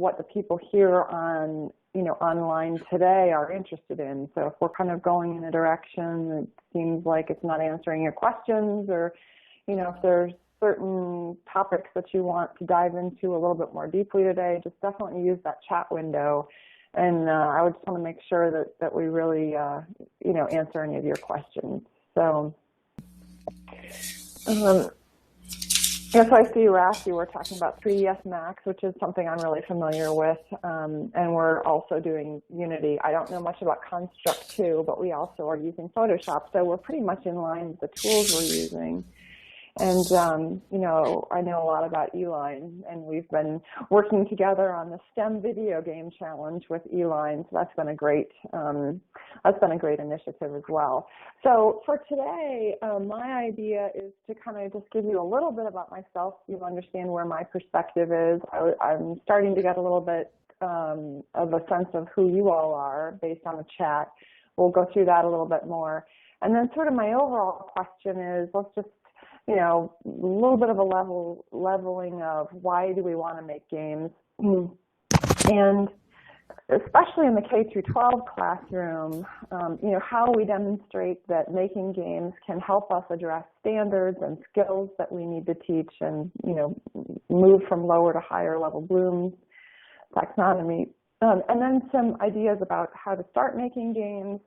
what the people here on, online today are interested in. So if we're kind of going in a direction that seems like it's not answering your questions, or, if there's certain topics that you want to dive into a little bit more deeply today, just definitely use that chat window. And I would just want to make sure that we really, answer any of your questions. So, so I see Ras, you were talking about 3ds Max, which is something I'm really familiar with, and we're also doing Unity. I don't know much about Construct 2, but we also are using Photoshop, so we're pretty much in line with the tools we're using. And, I know a lot about Eline, and we've been working together on the STEM video game challenge with Eline, so that's been a great initiative as well. So for today, my idea is to kind of just give you a little bit about myself so you understand where my perspective is. I'm starting to get a little bit of a sense of who you all are based on the chat. We'll go through that a little bit more. And then sort of my overall question is, let's just a little bit of a leveling of why do we want to make games, and especially in the K through 12 classroom, how we demonstrate that making games can help us address standards and skills that we need to teach, and move from lower to higher level Bloom's taxonomy, and then some ideas about how to start making games.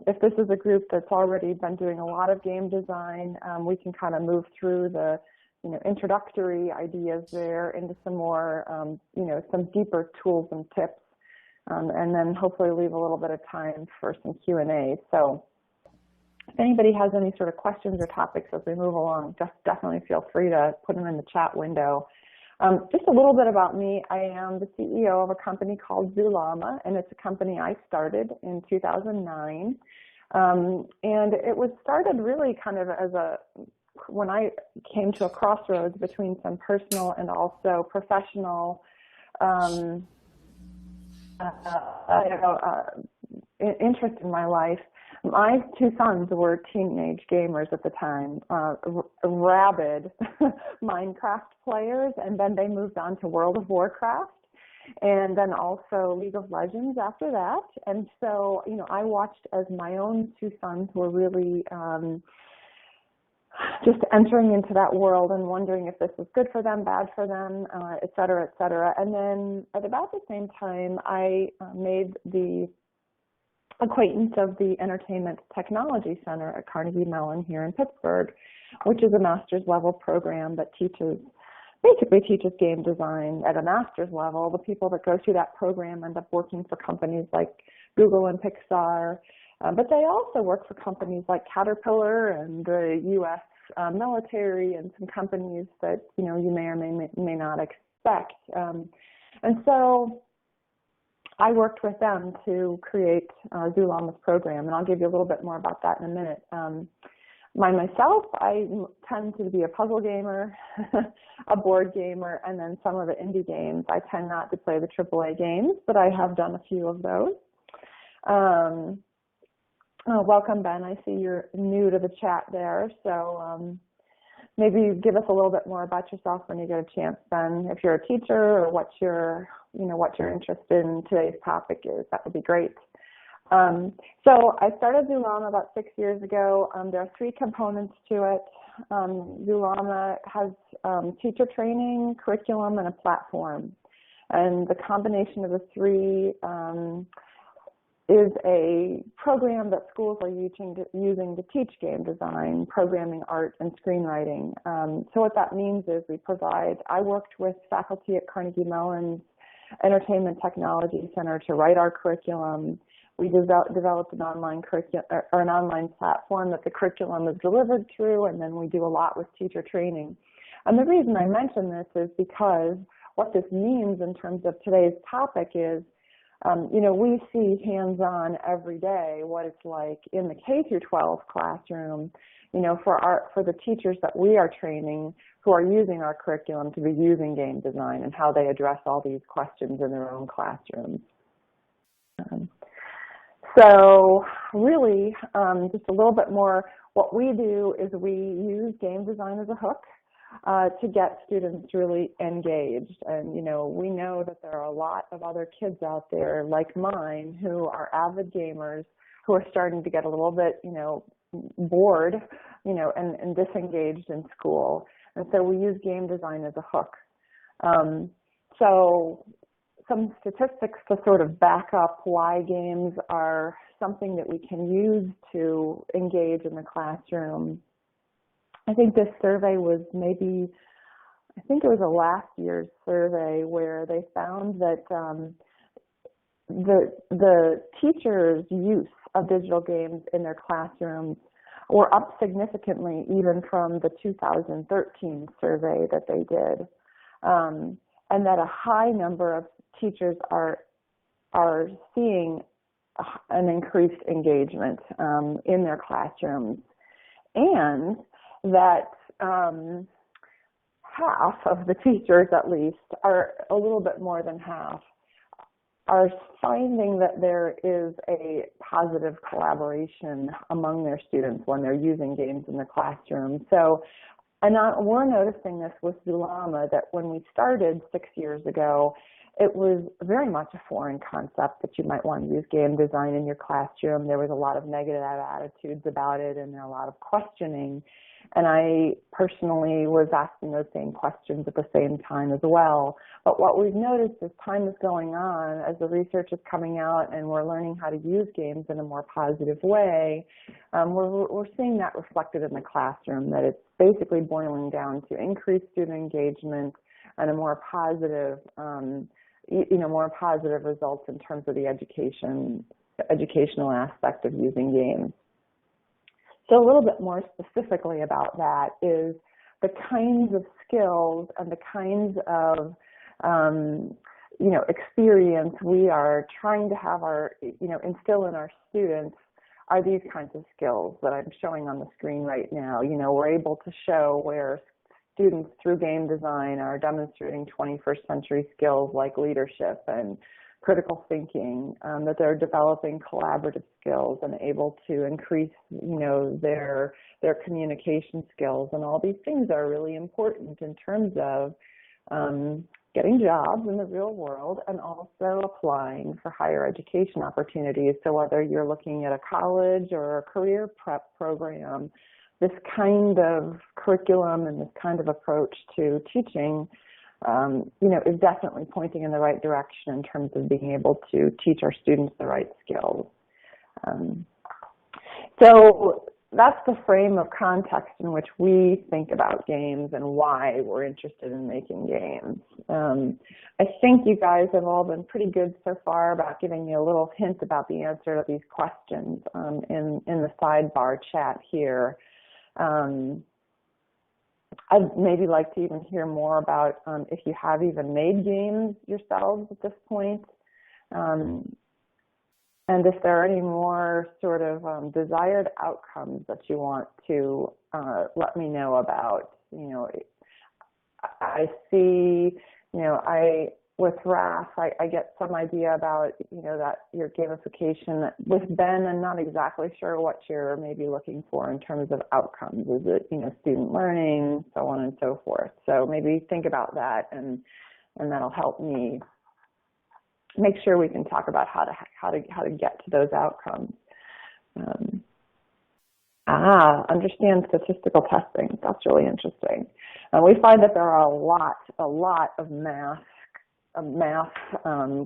If this is a group that's already been doing a lot of game design, we can kind of move through the, introductory ideas there into some more, some deeper tools and tips, and then hopefully leave a little bit of time for some Q&A. So if anybody has any sort of questions or topics as we move along, just definitely feel free to put them in the chat window. Just a little bit about me. I am the CEO of a company called Zulama, and it's a company I started in 2009. And it was started really kind of as when I came to a crossroads between some personal and also professional interest in my life. My 2 sons were teenage gamers at the time, rabid Minecraft players, and then they moved on to World of Warcraft, and then also League of Legends after that. And so, I watched as my own 2 sons were really just entering into that world and wondering if this was good for them, bad for them, et cetera, et cetera. And then at about the same time, I made the acquaintance of the Entertainment Technology Center at Carnegie Mellon here in Pittsburgh, which is a master's level program that basically teaches game design at a master's level. The people that go through that program end up working for companies like Google and Pixar, but they also work for companies like Caterpillar and the U.S. Military, and some companies that you may or may not expect. And so I worked with them to create Zulama's program, and I'll give you a little bit more about that in a minute. Myself, I tend to be a puzzle gamer, a board gamer, and then some of the indie games. I tend not to play the AAA games, but I have done a few of those. Welcome, Ben. I see you're new to the chat there, so maybe give us a little bit more about yourself when you get a chance, Ben. If you're a teacher or what your interested in today's topic is, that would be great. So I started Zulama about 6 years ago. There are 3 components to it. Zulama has teacher training, curriculum, and a platform. And the combination of the 3 is a program that schools are using to teach game design, programming, art, and screenwriting. So what that means is I worked with faculty at Carnegie Mellon's Entertainment Technology Center to write our curriculum. We developed an online curriculum or an online platform that the curriculum is delivered through, and then we do a lot with teacher training. And the reason I mention this is because what this means in terms of today's topic is, we see hands-on every day what it's like in the K through 12 classroom, for the teachers that we are training who are using our curriculum to be using game design and how they address all these questions in their own classrooms. So really, just a little bit more, what we do is we use game design as a hook. to get students really engaged. And, we know that there are a lot of other kids out there like mine who are avid gamers who are starting to get a little bit, bored, and disengaged in school. And so we use game design as a hook. So some statistics to sort of back up why games are something that we can use to engage in the classroom. I think this survey was I think it was a last year's survey where they found that the teachers' use of digital games in their classrooms were up significantly even from the 2013 survey that they did, and that a high number of teachers are seeing an increased engagement in their classrooms, and that half of the teachers, at least, are a little bit more than half, are finding that there is a positive collaboration among their students when they're using games in the classroom. So, and we're noticing this with Zulama, that when we started 6 years ago, it was very much a foreign concept that you might want to use game design in your classroom. There was a lot of negative attitudes about it and a lot of questioning. And I personally was asking those same questions at the same time as well. But what we've noticed as time is going on, as the research is coming out and we're learning how to use games in a more positive way, we're seeing that reflected in the classroom, that it's basically boiling down to increased student engagement and a more positive, more positive results in terms of the educational aspect of using games. So a little bit more specifically about that is the kinds of skills and the kinds of, experience we are trying to have instill in our students are these kinds of skills that I'm showing on the screen right now. We're able to show where students through game design are demonstrating 21st century skills like leadership and critical thinking, that they're developing collaborative skills and able to increase, their communication skills. And all these things are really important in terms of getting jobs in the real world and also applying for higher education opportunities. So whether you're looking at a college or a career prep program, this kind of curriculum and this kind of approach to teaching is definitely pointing in the right direction in terms of being able to teach our students the right skills. So that's the frame of context in which we think about games and why we're interested in making games. I think you guys have all been pretty good so far about giving me a little hint about the answer to these questions in the sidebar chat here. I'd maybe like to even hear more about if you have even made games yourselves at this point, and if there are any more sort of desired outcomes that you want to let me know about. I see, with RAF, I get some idea about, that your gamification with Ben. I'm not exactly sure what you're maybe looking for in terms of outcomes. Is it, student learning, so on and so forth. So maybe think about that, and that'll help me make sure we can talk about how to get to those outcomes. Understand statistical testing. That's really interesting. We find that there are a lot of math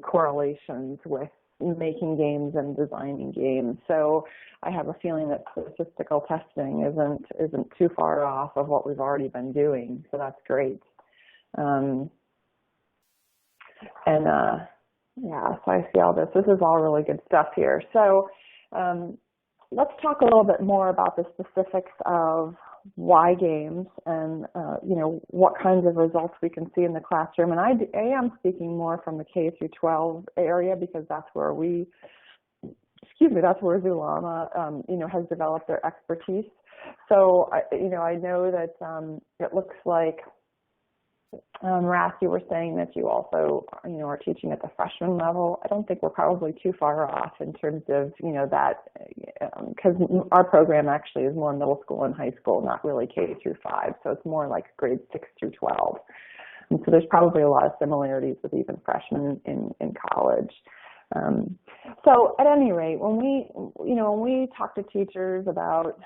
correlations with making games and designing games. So I have a feeling that statistical testing isn't too far off of what we've already been doing. So that's great. So I see all this. This is all really good stuff here. So let's talk a little bit more about the specifics of why games and, what kinds of results we can see in the classroom. And I am speaking more from the K through 12 area because that's where that's where Zulama, has developed their expertise. So, I know that it looks like, Ras, you were saying that you also, are teaching at the freshman level. I don't think we're probably too far off in terms of, that because our program actually is more middle school and high school, not really K through 5, so it's more like grades 6 through 12. And so there's probably a lot of similarities with even freshmen in college. So at any rate, when we talk to teachers about,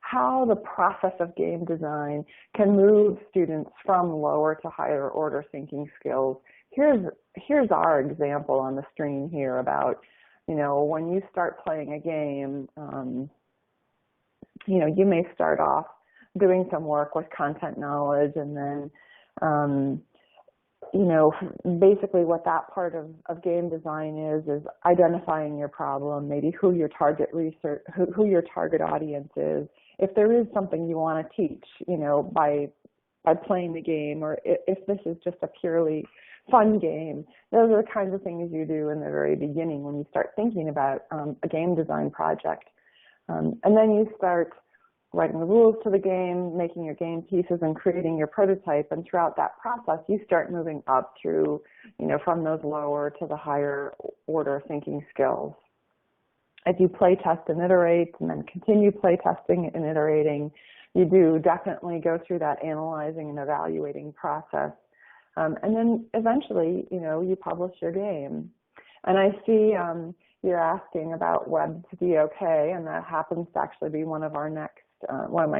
how the process of game design can move students from lower to higher order thinking skills, here's our example on the screen here about, when you start playing a game, you may start off doing some work with content knowledge, and then basically what that part of game design is identifying your problem, maybe who your target audience is, if there is something you want to teach, by playing the game, or if this is just a purely fun game. Those are the kinds of things you do in the very beginning when you start thinking about a game design project. And then you start writing the rules to the game, making your game pieces, and creating your prototype. And throughout that process, you start moving up through, from those lower to the higher order thinking skills. As you play test and iterate, and then continue play testing and iterating, you do definitely go through that analyzing and evaluating process. And then eventually, you publish your game. And I see you're asking about web to be okay, and that happens to actually be one of my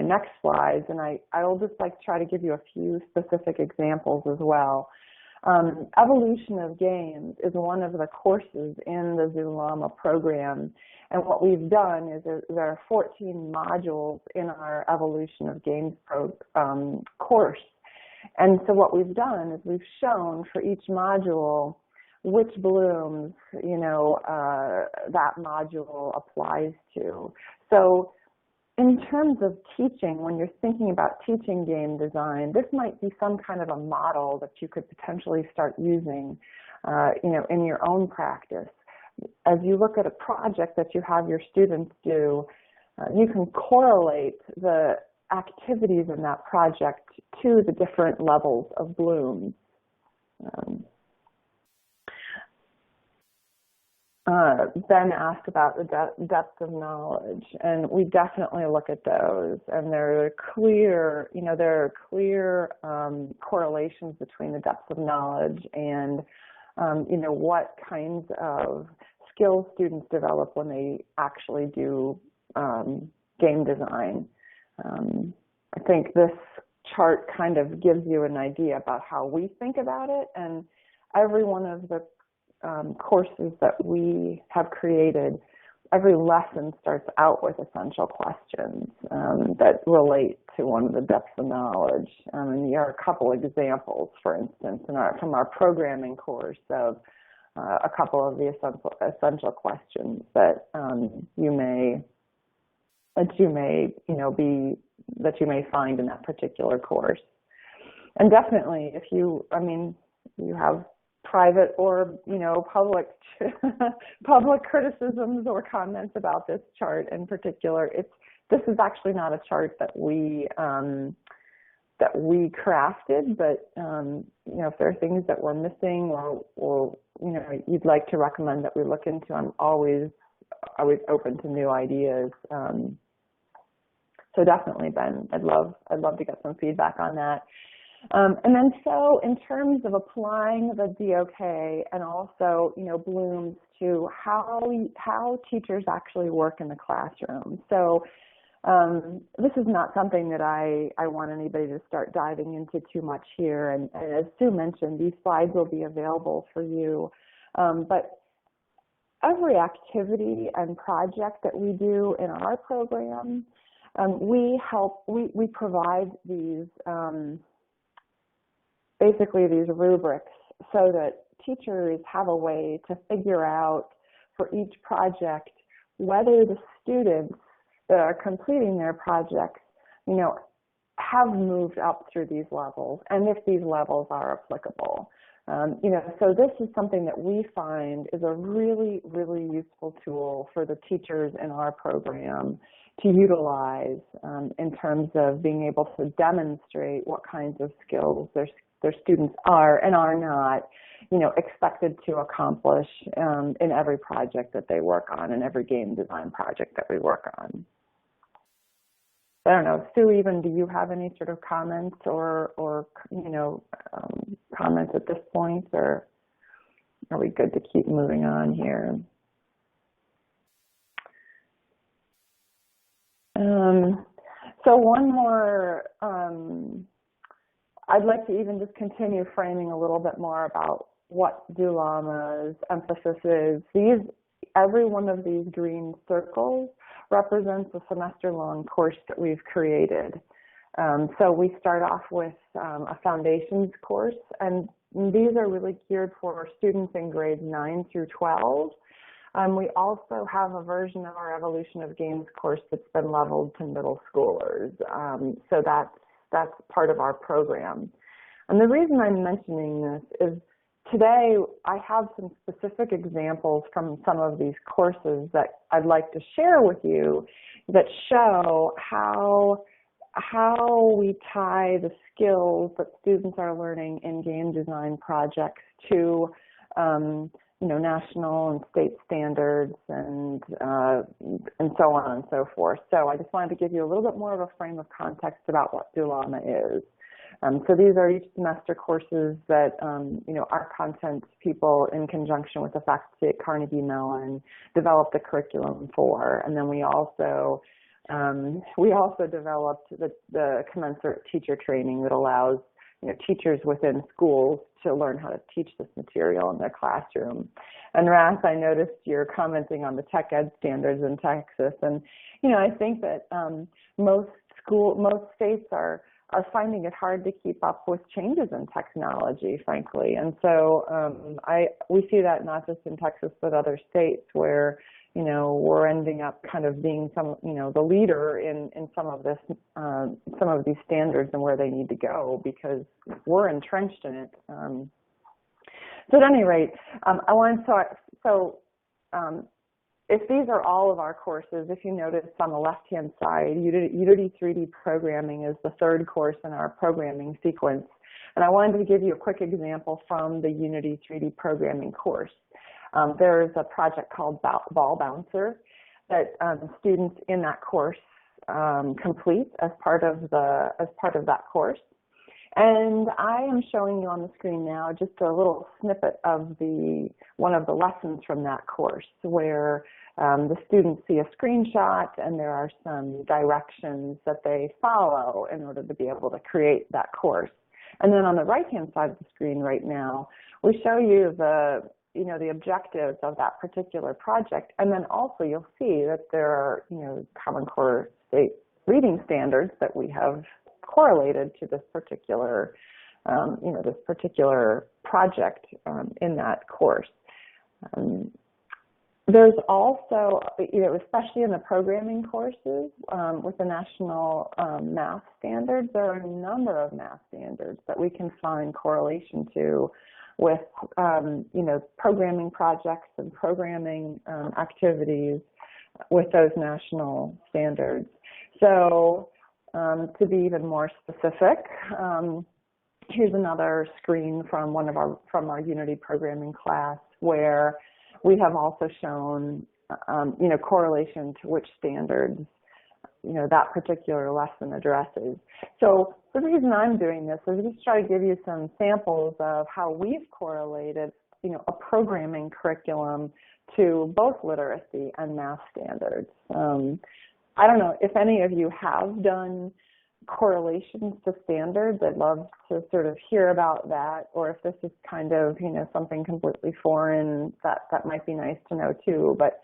next slides, and I will just try to give you a few specific examples as well. Evolution of games is one of the courses in the Zulama program, and what we've done is there are 14 modules in our Evolution of Games course. And so what we've done is we've shown for each module which blooms, that module applies to. So in terms of teaching, when you're thinking about teaching game design, this might be some kind of a model that you could potentially start using, in your own practice. As you look at a project that you have your students do, you can correlate the activities in that project to the different levels of bloom. Ben asked about the depth of knowledge, and we definitely look at those, and there are clear, correlations between the depth of knowledge and, what kinds of skills students develop when they actually do game design. I think this chart kind of gives you an idea about how we think about it, and every one of the courses that we have created, every lesson starts out with essential questions that relate to one of the depths of knowledge. And here are a couple examples, for instance, from our programming course of a couple of the essential questions that you may find in that particular course. And definitely, if you have private or public criticisms or comments about this chart in particular, this is actually not a chart that we crafted, but if there are things that we're missing or you'd like to recommend that we look into, I'm always open to new ideas. So definitely, Ben, I'd love to get some feedback on that. And then so in terms of applying the DOK and also, blooms to how teachers actually work in the classroom. So this is not something that I want anybody to start diving into too much here. And as Sue mentioned, these slides will be available for you. But every activity and project that we do in our program, we provide these basically these rubrics so that teachers have a way to figure out for each project whether the students that are completing their projects, have moved up through these levels, and if these levels are applicable. So this is something that we find is a really, really useful tool for the teachers in our program to utilize in terms of being able to demonstrate what kinds of skills their students are and are not expected to accomplish in every project that they work on, in every game design project that we work on. I don't know, Sue, even do you have any sort of comments or comments at this point, or are we good to keep moving on here? So one more, I'd like to even just continue framing a little bit more about what Zulama's emphasis is. Every one of these green circles represents a semester-long course that we've created. So we start off with a foundations course, and these are really geared for students in grades 9 through 12. We also have a version of our Evolution of Games course that's been leveled to middle schoolers. So that's part of our program. And the reason I'm mentioning this is today I have some specific examples from some of these courses that I'd like to share with you that show how we tie the skills that students are learning in game design projects to national and state standards and so on and so forth. So I just wanted to give you a little bit more of a frame of context about what Zulama is. So these are each semester courses that our content people, in conjunction with the faculty at Carnegie Mellon, developed the curriculum for, and then we also developed the commensurate teacher training that allows teachers within schools to learn how to teach this material in their classroom. And Ras, I noticed you're commenting on the tech ed standards in Texas, and I think that most states are finding it hard to keep up with changes in technology, frankly. And so we see that not just in Texas but other states where we're ending up kind of being the leader in some of these standards and where they need to go because we're entrenched in it. So at any rate, I want to if these are all of our courses, if you notice on the left-hand side, Unity3d Programming is the third course in our programming sequence. And I wanted to give you a quick example from the Unity3d Programming course. There's a project called Ball Bouncer that students in that course complete as part of that course. And I am showing you on the screen now just a little snippet of one of the lessons from that course where the students see a screenshot and there are some directions that they follow in order to be able to create that course. And then on the right-hand side of the screen right now, we show you the objectives of that particular project. And then also you'll see that there are, Common Core state reading standards that we have correlated to this particular, project in that course. There's also, especially in the programming courses with the national math standards, there are a number of math standards that we can find correlation to with, programming projects and programming activities with those national standards. So to be even more specific, here's another screen from our Unity programming class where we have also shown, correlation to which standards, that particular lesson addresses. So the reason I'm doing this is just try to give you some samples of how we've correlated, a programming curriculum to both literacy and math standards. I don't know if any of you have done correlations to standards. I'd love to sort of hear about that, or if this is kind of, something completely foreign, that might be nice to know too. But,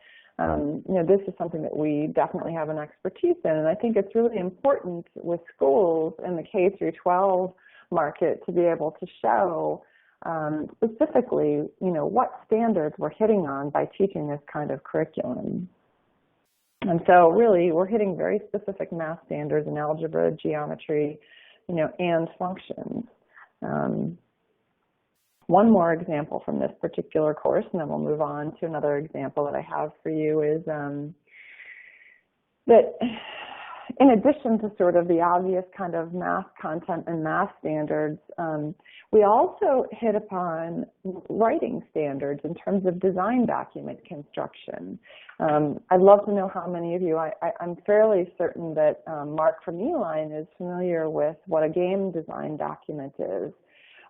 this is something that we definitely have an expertise in, and I think it's really important with schools in the K through 12 market to be able to show specifically, what standards we're hitting on by teaching this kind of curriculum. And so really, we're hitting very specific math standards in algebra, geometry, and functions. One more example from this particular course, and then we'll move on to another example that I have for you, is that in addition to sort of the obvious kind of math content and math standards, we also hit upon writing standards in terms of design document construction. I'd love to know how many of you, I'm fairly certain that Mark from Mellon is familiar with what a game design document is.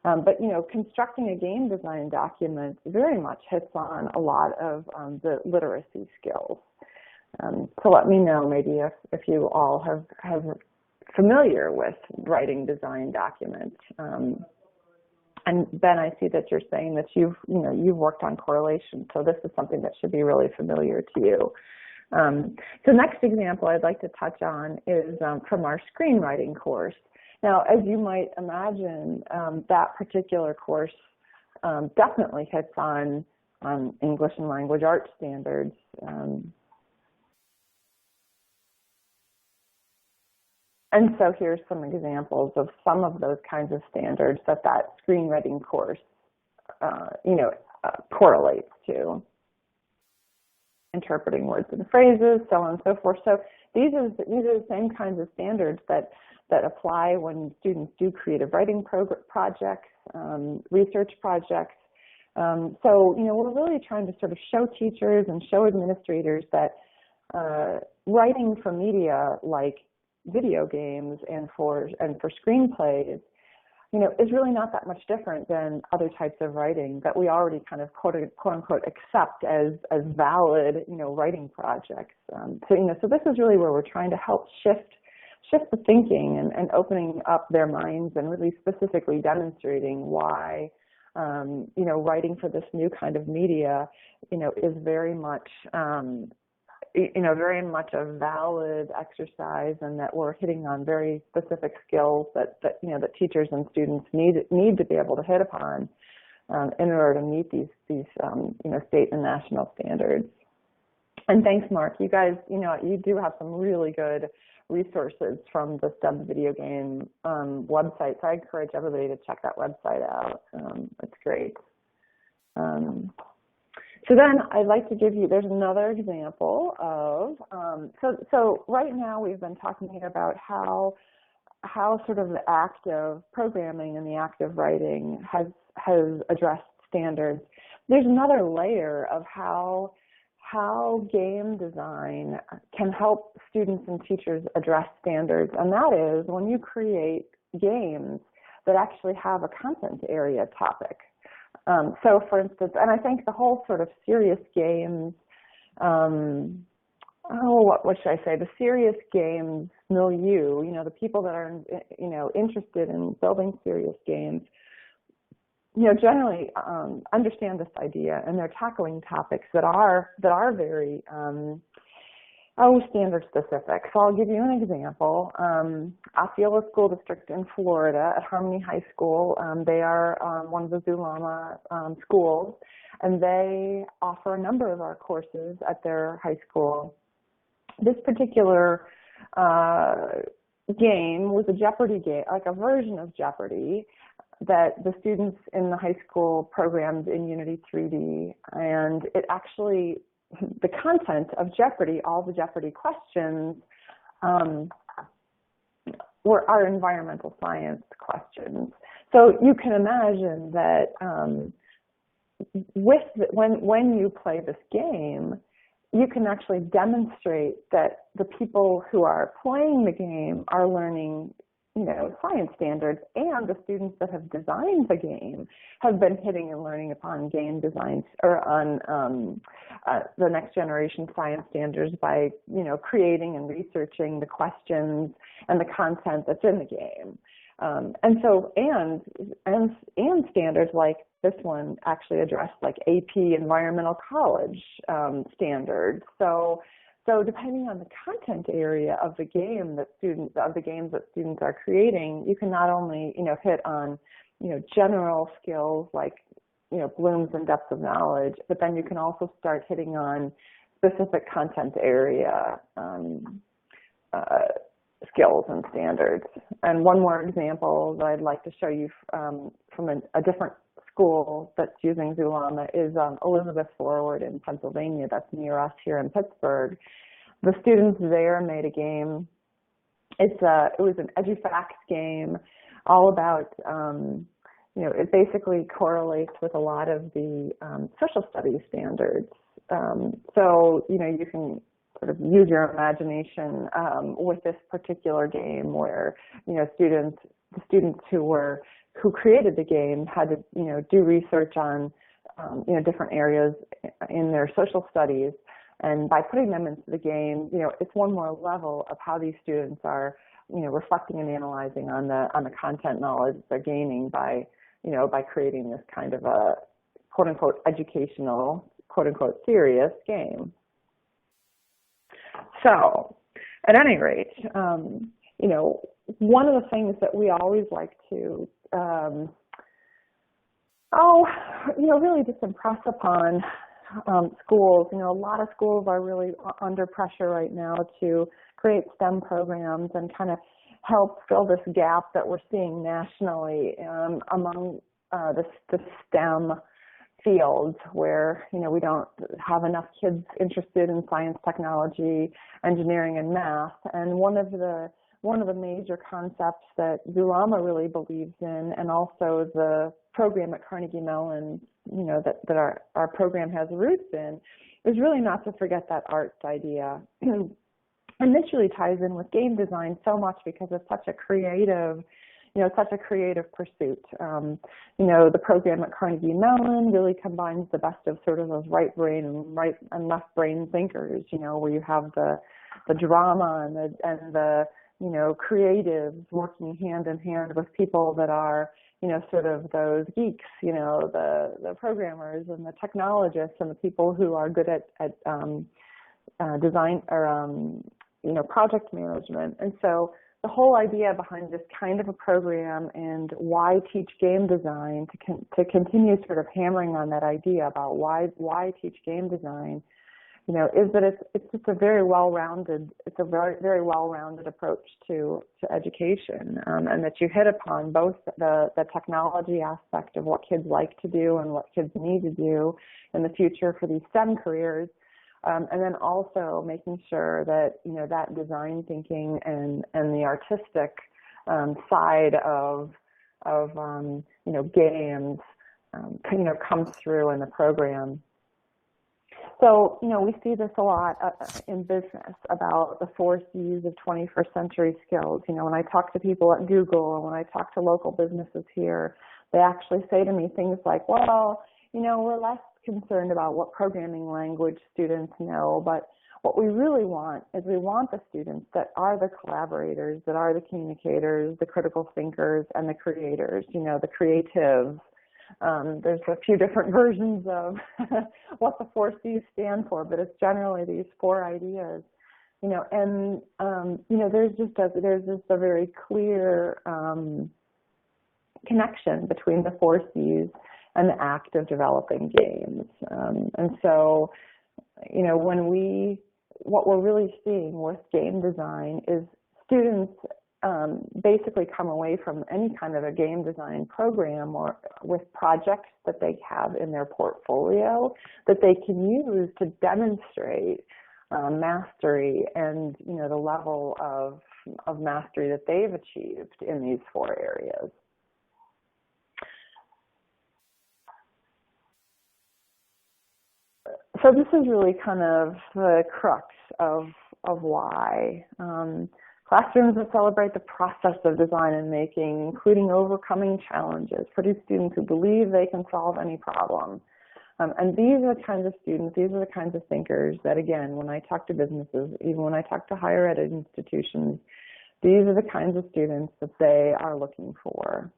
But, you know, constructing a game design document very much hits on a lot of the literacy skills. So let me know maybe if you all have familiar with writing design documents. And Ben, I see that you're saying that you've worked on correlation, so this is something that should be really familiar to you. The next example I'd like to touch on is from our screenwriting course. Now, as you might imagine, that particular course definitely hits on English and language arts standards. And so here's some examples of some of those kinds of standards that screenwriting course, correlates to. Interpreting words and phrases, so on and so forth. So these are the same kinds of standards that apply when students do creative writing projects, research projects. So, you know, we're really trying to sort of show teachers and show administrators that writing for media like video games and for screenplays, you know, is really not that much different than other types of writing that we already kind of quote unquote accept as valid, you know, writing projects. So this is really where we're trying to help shift the thinking and opening up their minds and really specifically demonstrating why, you know, writing for this new kind of media, you know, is very much, very much a valid exercise, and that we're hitting on very specific skills that teachers and students need to be able to hit upon in order to meet these state and national standards. And thanks, Mark. You guys, you do have some really good resources from the STEM video game website. So I encourage everybody to check that website out. It's great. So then I'd like to give you, there's another example of, so right now we've been talking about how sort of the act of programming and the act of writing has addressed standards. There's another layer of how game design can help students and teachers address standards, and that is when you create games that actually have a content area topic. So for instance, and I think the whole sort of serious games, what should I say, the serious games milieu, the people that are, interested in building serious games, generally understand this idea, and they're tackling topics that are very standard specific. So I'll give you an example. Osceola School District in Florida at Harmony High School, they are one of the Zulama schools, and they offer a number of our courses at their high school. This particular game was a Jeopardy game, like a version of Jeopardy that the students in the high school programmed in Unity3d, and it actually, the content of Jeopardy, all the Jeopardy questions are environmental science questions. So you can imagine that when you play this game, you can actually demonstrate that the people who are playing the game are learning, science standards, and the students that have designed the game have been hitting and learning upon game designs, or on the next generation science standards by, creating and researching the questions and the content that's in the game. And standards like this one actually address like AP Environmental College standards. So depending on the content area of the game that games that students are creating, you can not only, hit on, general skills like, Bloom's and depth of knowledge, but then you can also start hitting on specific content area skills and standards. And one more example that I'd like to show you from a different school that's using Zulama is Elizabeth Forward in Pennsylvania. That's near us here in Pittsburgh. The students there made a game it was an EduFacts game all about, it basically correlates with a lot of the social studies standards. So, you can sort of use your imagination with this particular game where, the students who created the game had to, do research on, different areas in their social studies. And by putting them into the game, it's one more level of how these students are, reflecting and analyzing on the content knowledge they're gaining by creating this kind of a quote unquote educational, quote unquote serious game. So, at any rate, one of the things that we always like to, really just impress upon schools, a lot of schools are really under pressure right now to create STEM programs and kind of help fill this gap that we're seeing nationally among the STEM fields where, we don't have enough kids interested in science, technology, engineering, and math. And one of the major concepts that Zulama really believes in, and also the program at Carnegie Mellon, that our program has roots in, is really not to forget that arts idea. And this really ties in with game design so much because it's such a creative pursuit. The program at Carnegie Mellon really combines the best of sort of those right brain and left brain thinkers, where you have the drama and the creatives working hand in hand with people that are, sort of those geeks, the programmers and the technologists and the people who are good at design or, project management. And so the whole idea behind this kind of a program and why teach game design, to continue sort of hammering on that idea about why teach game design, is that it's just a very well-rounded approach to education, and that you hit upon both the technology aspect of what kids like to do and what kids need to do in the future for these STEM careers, and then also making sure that that design thinking and the artistic side of games comes through in the program. So, we see this a lot in business about the 4 C's of 21st century skills. When I talk to people at Google or when I talk to local businesses here, they actually say to me things like, well, we're less concerned about what programming language students know, but what we really want is we want the students that are the collaborators, that are the communicators, the critical thinkers, and the creators, the creatives. There's a few different versions of what the 4 C's stand for, but it's generally these 4 ideas, and there's just a very clear connection between the 4 C's and the act of developing games. And so, what we're really seeing with game design is students basically come away from any kind of a game design program or with projects that they have in their portfolio that they can use to demonstrate mastery and the level of mastery that they've achieved in these 4 areas. So this is really kind of the crux of why. Classrooms that celebrate the process of design and making, including overcoming challenges, produce students who believe they can solve any problem. And these are the kinds of students, these are the kinds of thinkers that, again, when I talk to businesses, even when I talk to higher ed institutions, these are the kinds of students that they are looking for.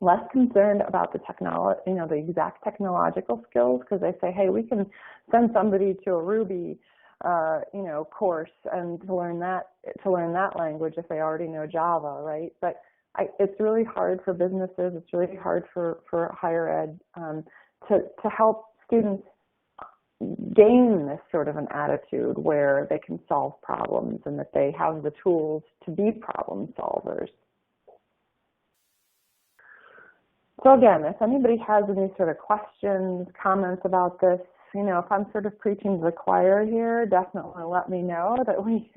Less concerned about the technology, the exact technological skills, because they say, hey, we can send somebody to a Ruby course and to learn that language if they already know Java, right? But it's really hard for businesses, it's really hard for higher ed to help students gain this sort of an attitude where they can solve problems and that they have the tools to be problem solvers. So again, if anybody has any sort of questions, comments about this, if I'm sort of preaching to the choir here, definitely let me know that we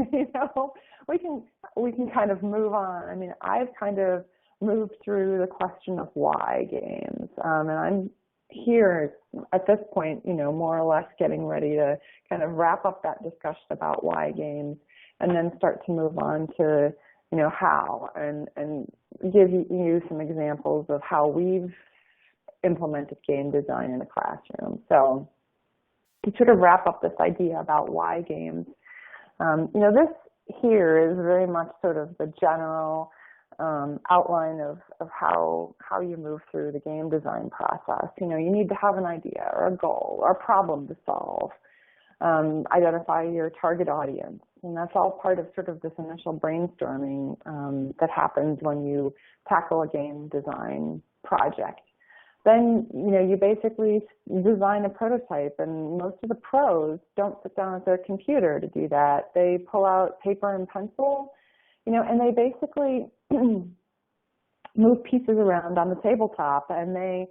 we can kind of move on. I mean, I've kind of moved through the question of why games, and I'm here at this point, more or less getting ready to kind of wrap up that discussion about why games, and then start to move on to how, and give you some examples of how we've implemented game design in the classroom. So to sort of wrap up this idea about why games, this here is very much sort of the general outline of how you move through the game design process. You need to have an idea or a goal or a problem to solve, identify your target audience, and that's all part of sort of this initial brainstorming that happens when you tackle a game design project. Then, you basically design a prototype, and most of the pros don't sit down at their computer to do that. They pull out paper and pencil, and they basically move pieces around on the tabletop, and they,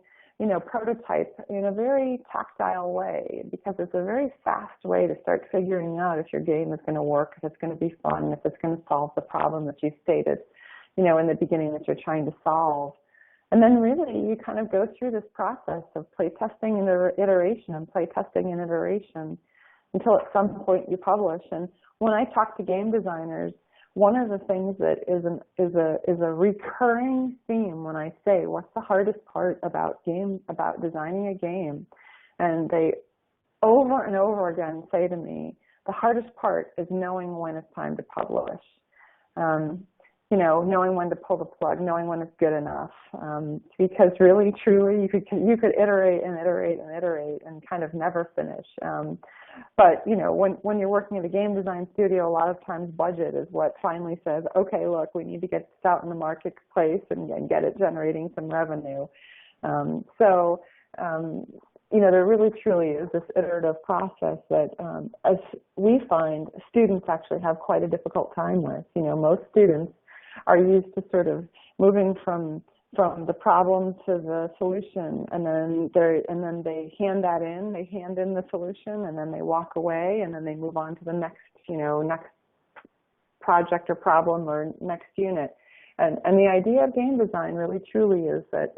prototype in a very tactile way, because it's a very fast way to start figuring out if your game is going to work, if it's going to be fun, if it's going to solve the problem that you stated, in the beginning that you're trying to solve. And then really you kind of go through this process of play testing and iteration and play testing and iteration until at some point you publish. And when I talk to game designers, one of the things that is a recurring theme when I say, what's the hardest part about designing a game? And they over and over again say to me, the hardest part is knowing when it's time to publish. Knowing when to pull the plug, knowing when it's good enough, because really, truly, you could iterate and iterate and iterate and kind of never finish. But when you're working at a game design studio, a lot of times budget is what finally says, okay, look, we need to get this out in the marketplace and get it generating some revenue. There really truly is this iterative process that, as we find, students actually have quite a difficult time with. Most students are used to sort of moving from the problem to the solution, and then they hand in the solution, and then they walk away, and then they move on to the next project or problem or next unit. And the idea of game design really truly is that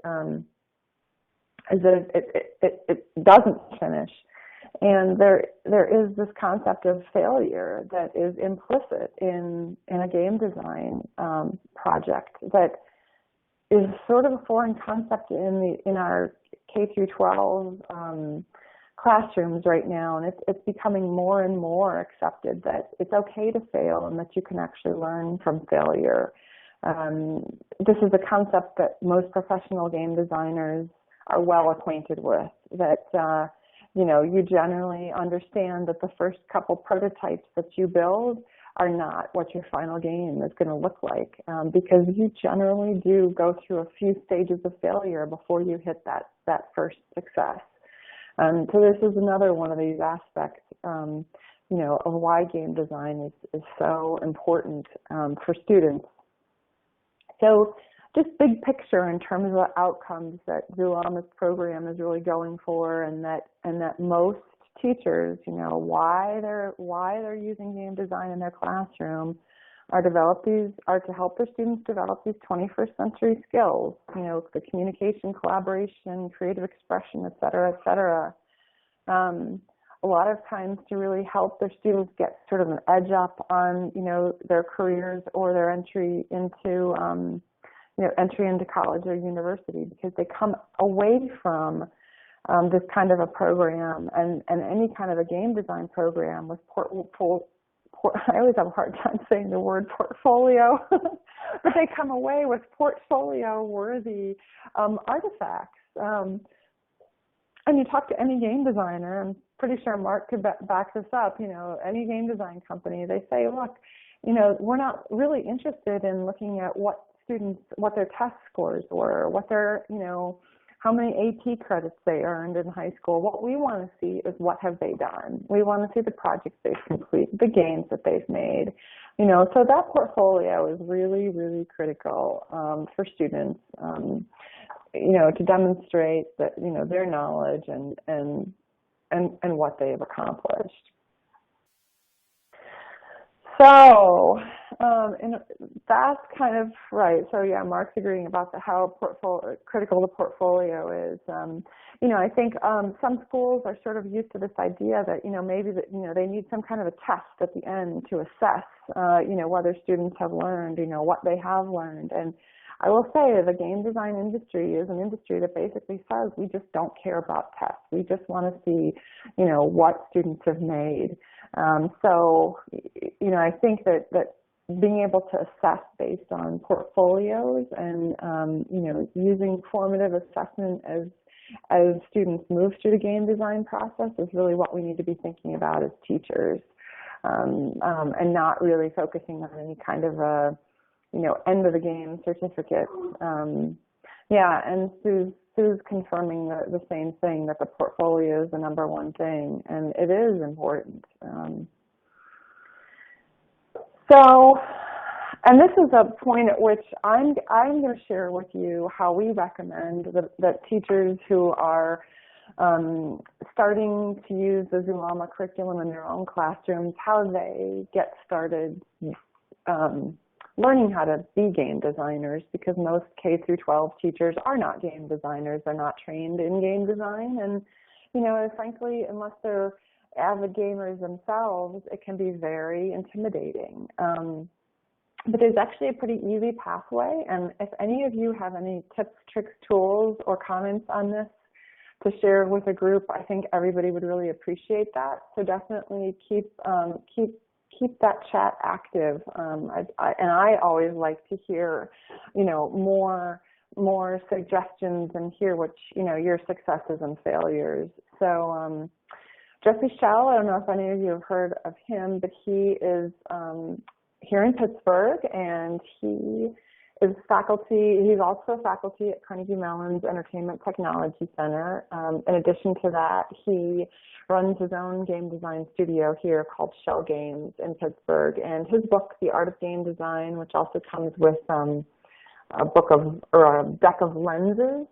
it doesn't finish. And there is this concept of failure that is implicit in a game design project that is sort of a foreign concept in our K through 12 classrooms right now, and it's becoming more and more accepted that it's okay to fail and that you can actually learn from failure. This is a concept that most professional game designers are well acquainted with, that you generally understand that the first couple prototypes that you build are not what your final game is going to look like, because you generally do go through a few stages of failure before you hit that first success. So this is another one of these aspects, of why game design is so important for students. So just big picture in terms of the outcomes that Zulama's program is really going for, and that most teachers, why they're using game design in their classroom are to help their students develop these 21st century skills, the communication, collaboration, creative expression, et cetera, et cetera. A lot of times to really help their students get sort of an edge up on, their careers or their entry into college or university, because they come away from this kind of a program and any kind of a game design program with I always have a hard time saying the word portfolio, but they come away with portfolio-worthy artifacts. And you talk to any game designer, I'm pretty sure Mark could back this up, any game design company, they say, look, we're not really interested in looking at what their test scores were, what their, how many AP credits they earned in high school. What we want to see is what have they done. We want to see the projects they've completed, the games that they've made. So that portfolio is really, really critical for students, to demonstrate that, their knowledge and what they have accomplished. So, and that's kind of right. So yeah, Mark's agreeing about how critical the portfolio is. I think some schools are sort of used to this idea that, maybe that, they need some kind of a test at the end to assess, whether students have learned, what they have learned. And I will say the game design industry is an industry that basically says we just don't care about tests. We just want to see, what students have made. So, I think that being able to assess based on portfolios and, using formative assessment as students move through the game design process is really what we need to be thinking about as teachers, and not really focusing on any kind of a, end of the game certificate. Yeah, and Sue's confirming the same thing, that the portfolio is the #1 thing, and it is important. And this is a point at which I'm going to share with you how we recommend that teachers who are starting to use the Zulama curriculum in their own classrooms, how they get started learning how to be game designers, because most K through 12 teachers are not game designers. They're not trained in game design, and frankly, unless they're avid gamers themselves, it can be very intimidating. But there's actually a pretty easy pathway, and if any of you have any tips, tricks, tools, or comments on this to share with a group, I think everybody would really appreciate that. So definitely keep that chat active. And I always like to hear, more suggestions and hear what your successes and failures. So Jesse Schell, I don't know if any of you have heard of him, but he is here in Pittsburgh, and he is faculty. He's also faculty at Carnegie Mellon's Entertainment Technology Center. In addition to that, he runs his own game design studio here called Shell Games in Pittsburgh. And his book, The Art of Game Design, which also comes with a deck of lenses,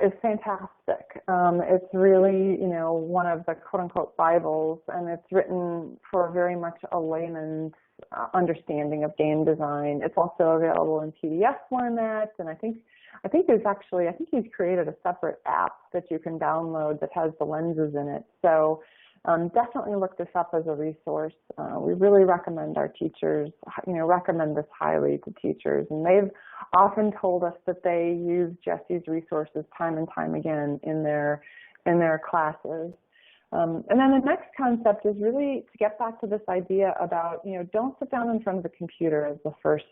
is fantastic. It's really, one of the quote-unquote Bibles, and it's written for very much a layman's understanding of game design. It's also available in PDF format, and I think he's created a separate app that you can download that has the lenses in it. So definitely look this up as a resource. We really recommend our teachers, recommend this highly to teachers, and they've often told us that they use Jesse's resources time and time again in their classes. And then the next concept is really to get back to this idea about, don't sit down in front of the computer as the first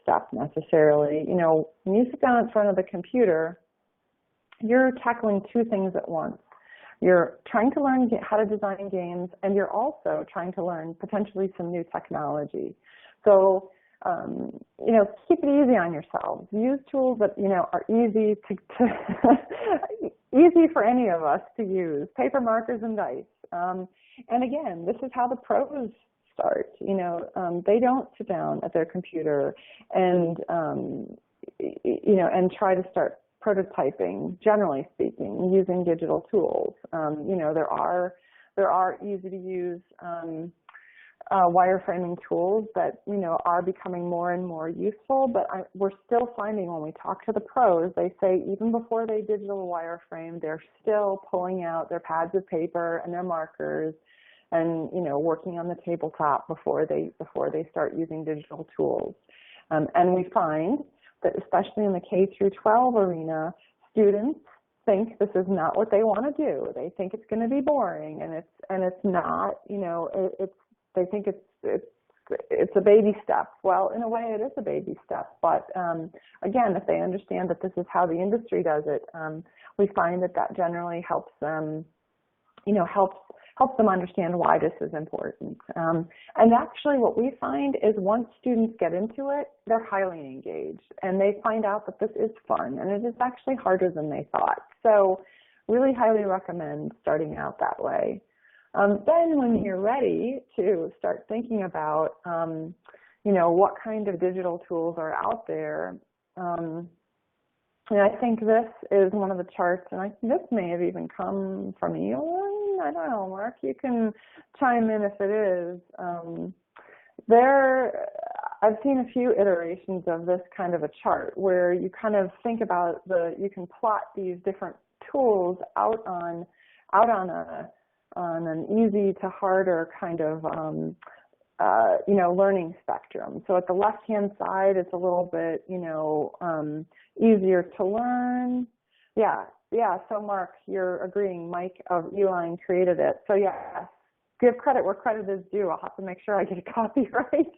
step necessarily. When you sit down in front of the computer, you're tackling two things at once. You're trying to learn how to design games, and you're also trying to learn potentially some new technology. So, keep it easy on yourselves. Use tools that, are easy easy for any of us to use. Paper, markers, and dice. And again, this is how the pros start. They don't sit down at their computer and, and try to start prototyping, generally speaking, using digital tools. There are easy to use wireframing tools that, are becoming more and more useful, but we're still finding when we talk to the pros, they say even before they digital wireframe, they're still pulling out their pads of paper and their markers and, working on the tabletop before they start using digital tools. And we find that especially in the K through 12 arena, students think this is not what they want to do. They think it's going to be boring, and it's not. They think it's a baby step. Well, in a way, it is a baby step. But again, if they understand that this is how the industry does it, we find that generally helps them, helps them understand why this is important. And actually what we find is once students get into it, they're highly engaged, and they find out that this is fun, and it is actually harder than they thought. So really highly recommend starting out that way. Then when you're ready to start thinking about, what kind of digital tools are out there, and I think this is one of the charts, and this may have even come from Elon. I don't know, Mark, you can chime in if it is. I've seen a few iterations of this kind of a chart where you kind of think about you can plot these different tools out on an easy to harder kind of learning spectrum. So at the left-hand side, it's a little bit, easier to learn. Yeah. So Mark, you're agreeing. Mike of Uline created it. So yeah, give credit where credit is due. I'll have to make sure I get a copyright,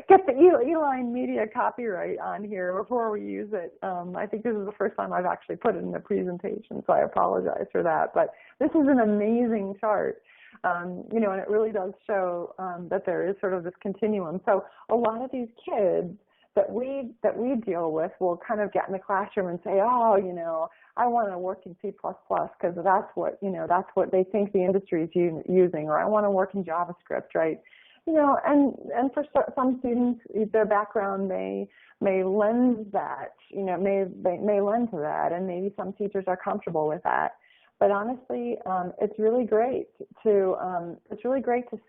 get the Uline Media copyright on here before we use it. I think this is the first time I've actually put it in the presentation, so I apologize for that. But this is an amazing chart. And it really does show that there is sort of this continuum. So a lot of these kids that we deal with will kind of get in the classroom and say, oh, I want to work in C++ because that's what they think the industry is using, or I want to work in JavaScript, right? And for some students, their background may lend that, may lend to that, and maybe some teachers are comfortable with that. But honestly, it's really great to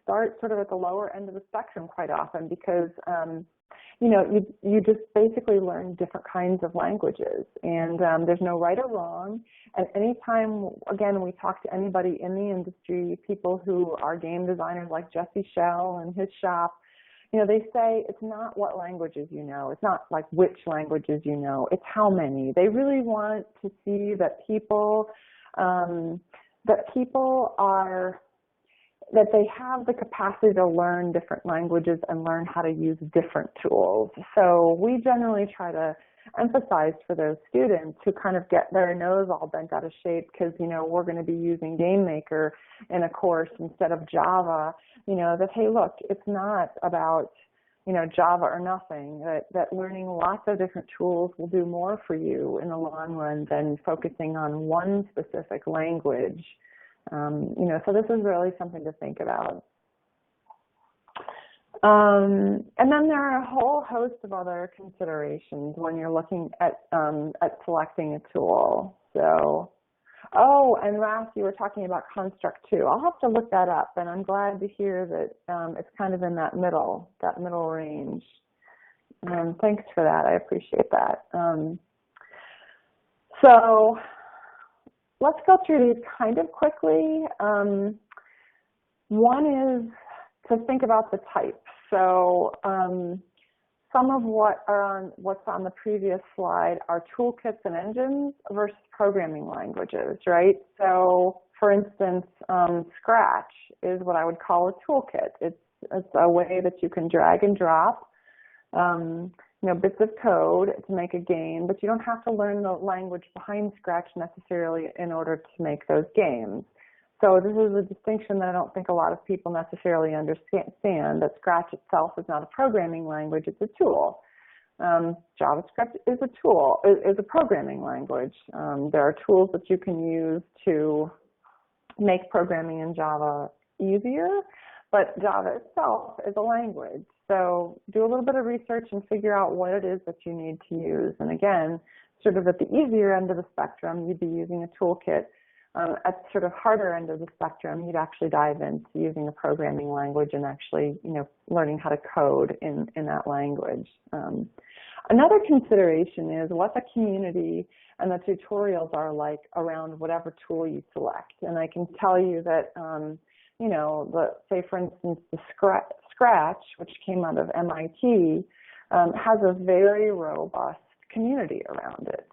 start sort of at the lower end of the spectrum quite often, because you just basically learn different kinds of languages, and there's no right or wrong. And anytime, again, we talk to anybody in the industry, people who are game designers like Jesse Schell and his shop, they say it's not what languages you know. It's not like which languages you know. It's how many. They really want to see that people that they have the capacity to learn different languages and learn how to use different tools. So we generally try to emphasize for those students who kind of get their nose all bent out of shape because, we're going to be using GameMaker in a course instead of Java, that, hey, look, it's not about, Java or nothing, that learning lots of different tools will do more for you in the long run than focusing on one specific language. So this is really something to think about. And then there are a whole host of other considerations when you're looking at selecting a tool. So, and Ras, you were talking about construct too. I'll have to look that up, and I'm glad to hear that it's kind of in that middle range. Thanks for that. I appreciate that. So let's go through these kind of quickly. One is to think about the type. So some of what's on the previous slide are toolkits and engines versus programming languages, right? So for instance, Scratch is what I would call a toolkit. It's a way that you can drag and drop bits of code to make a game, but you don't have to learn the language behind Scratch necessarily in order to make those games. So this is a distinction that I don't think a lot of people necessarily understand, that Scratch itself is not a programming language, it's a tool. JavaScript is a tool, is a programming language. There are tools that you can use to make programming in Java easier, but Java itself is a language. So do a little bit of research and figure out what it is that you need to use. And again, sort of at the easier end of the spectrum, you'd be using a toolkit. At the sort of harder end of the spectrum, you'd actually dive into using a programming language and actually, learning how to code in that language. Another consideration is what the community and the tutorials are like around whatever tool you select. And I can tell you that, say for instance, the Scratch, which came out of MIT, has a very robust community around it.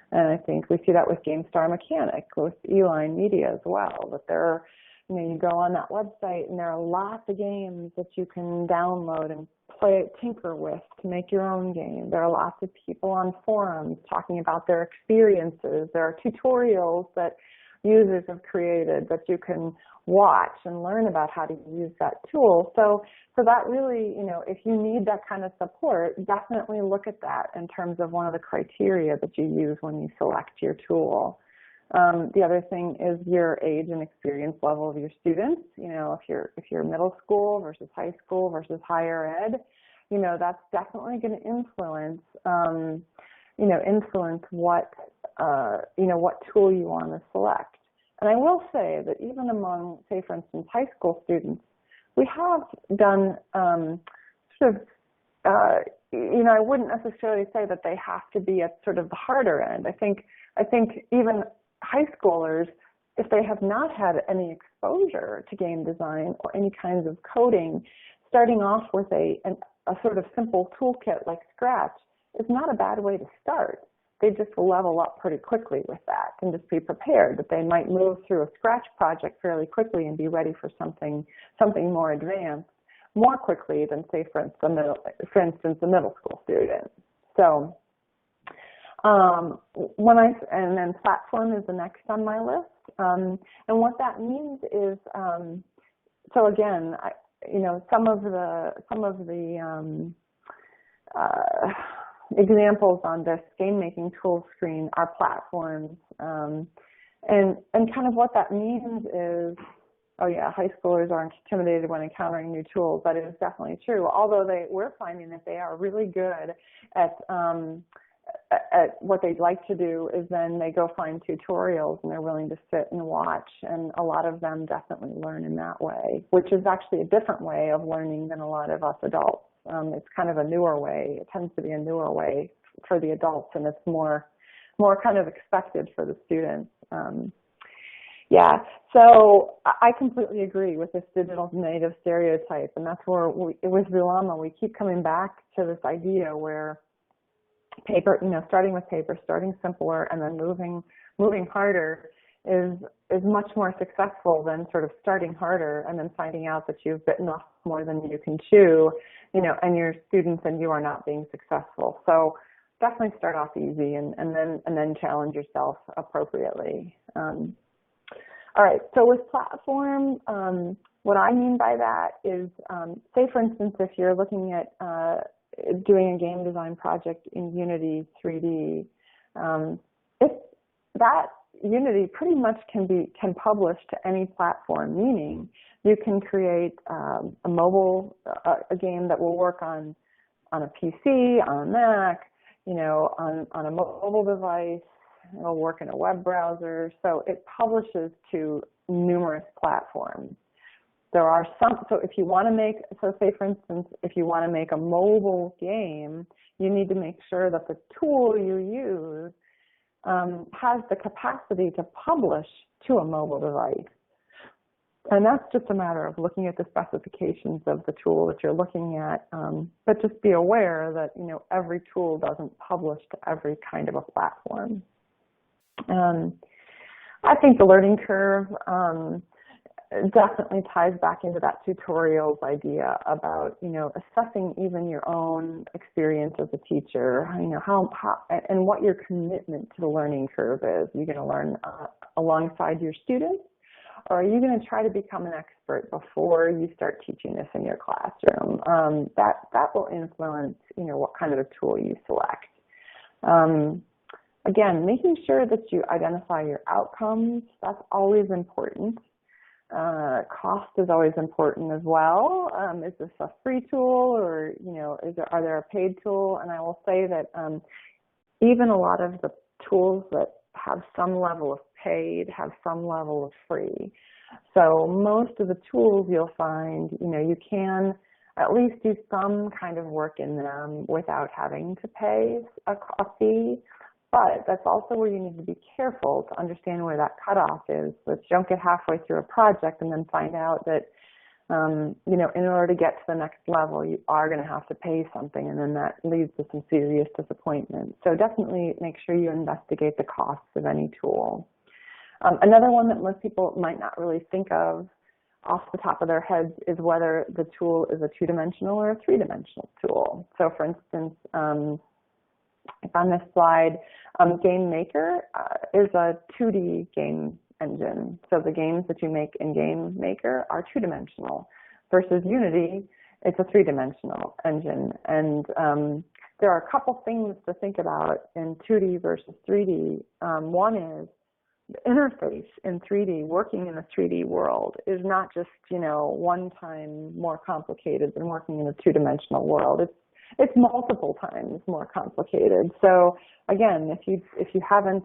And I think we see that with GameStar Mechanic, with Uline Media as well. But there are, you go on that website and there are lots of games that you can download and tinker with to make your own game. There are lots of people on forums talking about their experiences. There are tutorials that users have created that you can watch and learn about how to use that tool. So that really, if you need that kind of support, definitely look at that in terms of one of the criteria that you use when you select your tool. The other thing is your age and experience level of your students. If you're middle school versus high school versus higher ed, that's definitely going to influence, what tool you want to select. And I will say that even among, say, for instance, high school students, we have done sort of, I wouldn't necessarily say that they have to be at sort of the harder end. I think even high schoolers, if they have not had any exposure to game design or any kinds of coding, starting off with a sort of simple toolkit like Scratch is not a bad way to start. They just level up pretty quickly with that and just be prepared that they might move through a Scratch project fairly quickly and be ready for something more advanced more quickly than, say, for instance, a middle school student. So and then platform is the next on my list. And what that means is, so again, some of the examples on this game making tools screen are platforms, and kind of what that means is, oh yeah, high schoolers are intimidated when encountering new tools. That is definitely true. Although we're finding that they are really good at what they'd like to do is then they go find tutorials and they're willing to sit and watch, and a lot of them definitely learn in that way, which is actually a different way of learning than a lot of us adults. It's kind of a newer way. It tends to be a newer way for the adults, and it's more kind of expected for the students. Yeah, so I completely agree with this digital native stereotype, and that's where with Zulama we keep coming back to this idea where paper, starting with paper, starting simpler, and then moving harder is much more successful than sort of starting harder and then finding out that you've bitten off more than you can chew, and your students and you are not being successful. So definitely start off easy and then challenge yourself appropriately. All right, so with platform, what I mean by that is, say for instance, if you're looking at doing a game design project in Unity3d, that Unity pretty much can publish to any platform, meaning you can create a game that will work on a PC, on a Mac, on a mobile device. It'll work in a web browser, so it publishes to numerous platforms. There are some, so if you want to make, so say for instance, if you want to make a mobile game, you need to make sure that the tool you use has the capacity to publish to a mobile device. And that's just a matter of looking at the specifications of the tool that you're looking at, but just be aware that, every tool doesn't publish to every kind of a platform. I think the learning curve definitely ties back into that tutorials idea about, assessing even your own experience as a teacher, how and what your commitment to the learning curve is. Are you going to learn alongside your students, or are you going to try to become an expert before you start teaching this in your classroom? That will influence, what kind of a tool you select. Again, making sure that you identify your outcomes, that's always important. Cost is always important as well. Is this a free tool, or, are there a paid tool? And I will say that even a lot of the tools that have some level of paid have some level of free. So most of the tools you'll find, you can at least do some kind of work in them without having to pay a fee. But that's also where you need to be careful to understand where that cutoff is, so that you don't get halfway through a project and then find out that, in order to get to the next level, you are going to have to pay something, and then that leads to some serious disappointment. So definitely make sure you investigate the costs of any tool. Another one that most people might not really think of off the top of their heads is whether the tool is a two-dimensional or a three-dimensional tool. So for instance, if on this slide, Game Maker is a 2D game engine. So the games that you make in Game Maker are two-dimensional, versus Unity, it's a three-dimensional engine. And there are a couple things to think about in 2D versus 3D. One is the interface in 3D, working in a 3D world, is not just, one time more complicated than working in a two-dimensional world. It's multiple times more complicated. So again, if you haven't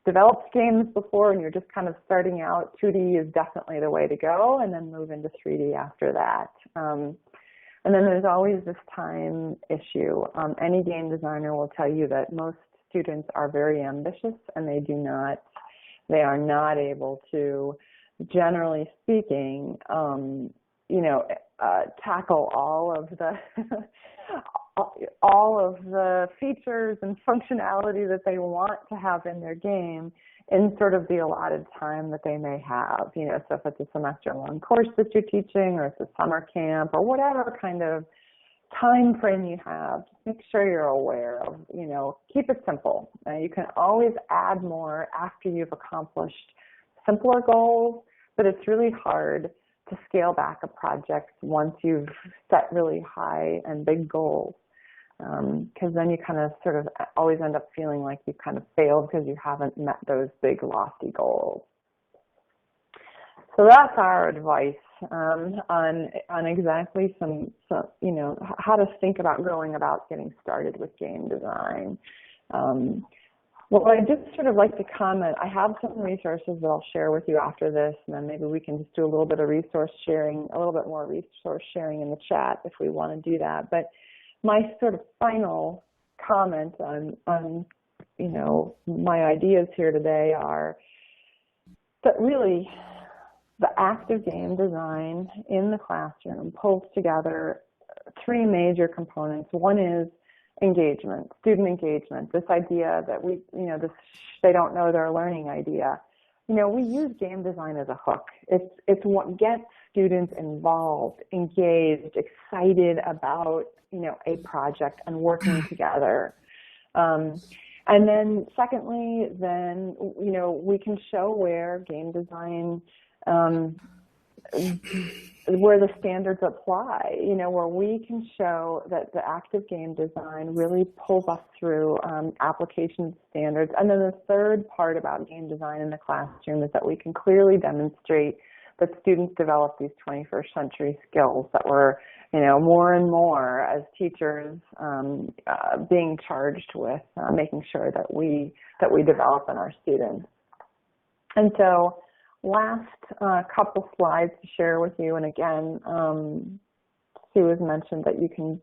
developed games before and you're just kind of starting out, 2D is definitely the way to go, and then move into 3D after that. And then there's always this time issue. Any game designer will tell you that most students are very ambitious, and they are not able to, generally speaking, tackle all of the all of the features and functionality that they want to have in their game in sort of the allotted time that they may have. So if it's a semester-long course that you're teaching, or it's a summer camp, or whatever kind of time frame you have, just make sure you're aware of, keep it simple. You can always add more after you've accomplished simpler goals, but it's really hard to scale back a project once you've set really high and big goals, because then you kind of sort of always end up feeling like you kind of failed because you haven't met those big lofty goals. So that's our advice on exactly some how to think about going about getting started with game design. Well, I'd just sort of like to comment. I have some resources that I'll share with you after this, and then maybe we can just do a little bit of resource sharing, a little bit more resource sharing in the chat if we want to do that. But my sort of final comment on my ideas here today are that really the active game design in the classroom pulls together three major components. One is engagement, student engagement, this idea that they don't know they're learning idea. We use game design as a hook. It's what gets students involved, engaged, excited about, a project and working together. And then secondly, we can show where game design, where the standards apply, where we can show that the active game design really pulls us through application standards. And then the third part about game design in the classroom is that we can clearly demonstrate that students develop these 21st century skills that we're, more and more as teachers being charged with making sure that we develop in our students. And so last couple slides to share with you, and again, Sue has mentioned that you'll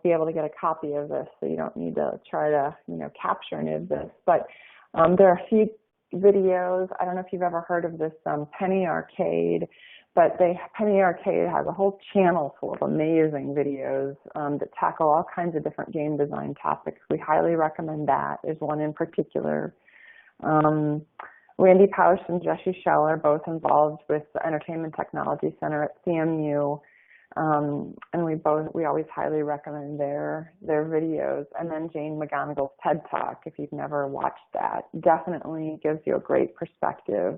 be able to get a copy of this, so you don't need to try to capture any of this. But there are a few videos. I don't know if you've ever heard of this Penny Arcade, but Penny Arcade has a whole channel full of amazing videos that tackle all kinds of different game design topics. We highly recommend that. There's one in particular. Randy Pausch and Jesse Schell are both involved with the Entertainment Technology Center at CMU, and we always highly recommend their videos. And then Jane McGonigal's TED Talk, if you've never watched that, definitely gives you a great perspective,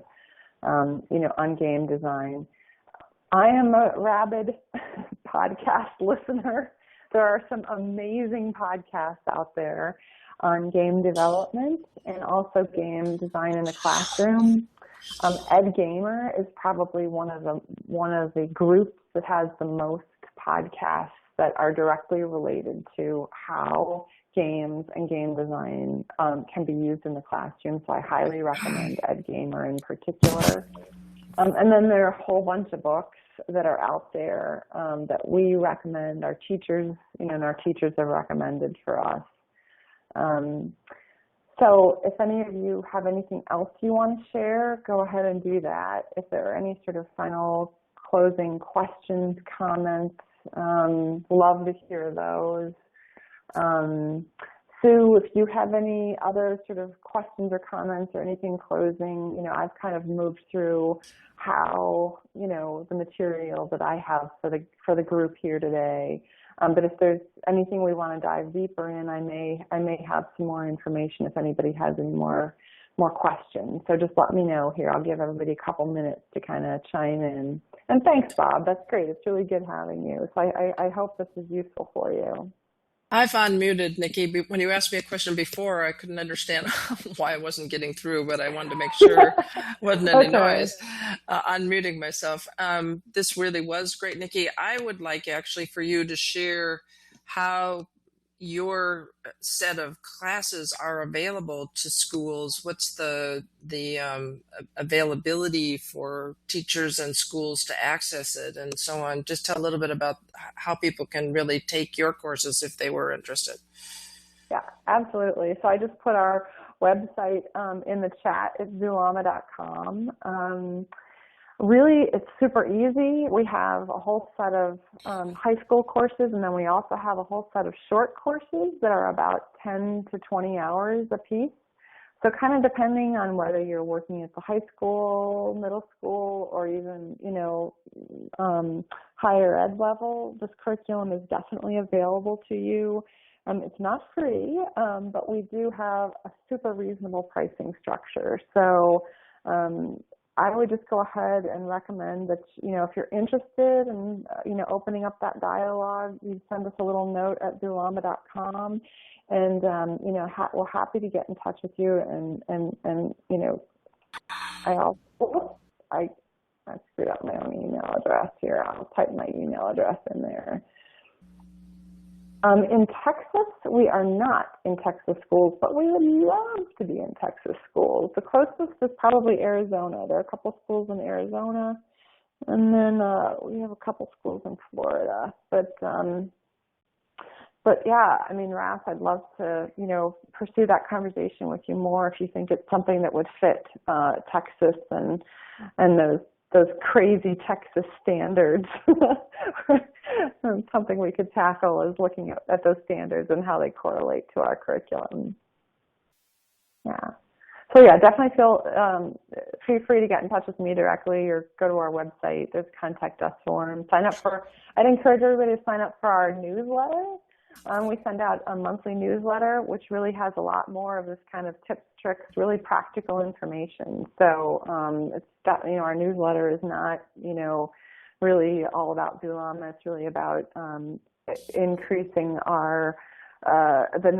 on game design. I am a rabid podcast listener. There are some amazing podcasts out there on game development and also game design in the classroom. Ed Gamer is probably one of the groups that has the most podcasts that are directly related to how games and game design can be used in the classroom. So I highly recommend Ed Gamer in particular. And then there are a whole bunch of books that are out there that we recommend, our teachers, and our teachers have recommended for us. So if any of you have anything else you want to share, go ahead and do that. If there are any sort of final closing questions, comments, love to hear those. Sue, if you have any other sort of questions or comments or anything closing, I've kind of moved through how, the material that I have for the group here today. But if there's anything we want to dive deeper in, I may have some more information if anybody has any more questions. So just let me know here. I'll give everybody a couple minutes to kind of chime in. And thanks, Bob. That's great. It's really good having you. So I hope this is useful for you. I've unmuted, Nikki. When you asked me a question before, I couldn't understand why I wasn't getting through, but I wanted to make sure wasn't any noise. Unmuting myself. This really was great, Nikki. I would like actually for you to share how your set of classes are available to schools, what's the availability for teachers and schools to access it and so on? Just tell a little bit about how people can really take your courses if they were interested. Yeah, absolutely. So I just put our website in the chat. It's zulama.com. Really, it's super easy. We have a whole set of high school courses, and then we also have a whole set of short courses that are about 10 to 20 hours a piece. So kind of depending on whether you're working at the high school, middle school, or even, higher ed level, this curriculum is definitely available to you. It's not free, but we do have a super reasonable pricing structure. So I would just go ahead and recommend that, if you're interested in, opening up that dialogue, you send us a little note at zulama.com, and, we're happy to get in touch with you. And I screwed up my own email address here. I'll type my email address in there. In Texas, we are not in Texas schools, but we would love to be in Texas schools. The closest is probably Arizona. There are a couple schools in Arizona, and then we have a couple schools in Florida. But yeah, Ras, I'd love to, pursue that conversation with you more if you think it's something that would fit Texas and those crazy Texas standards. Something we could tackle is looking at those standards and how they correlate to our curriculum. Yeah. So yeah, definitely feel free to get in touch with me directly or go to our website. There's a contact us form. I'd encourage everybody to sign up for our newsletter. We send out a monthly newsletter, which really has a lot more of this kind of tips, tricks, really practical information. So our newsletter is not, really all about Zulama. It's really about increasing the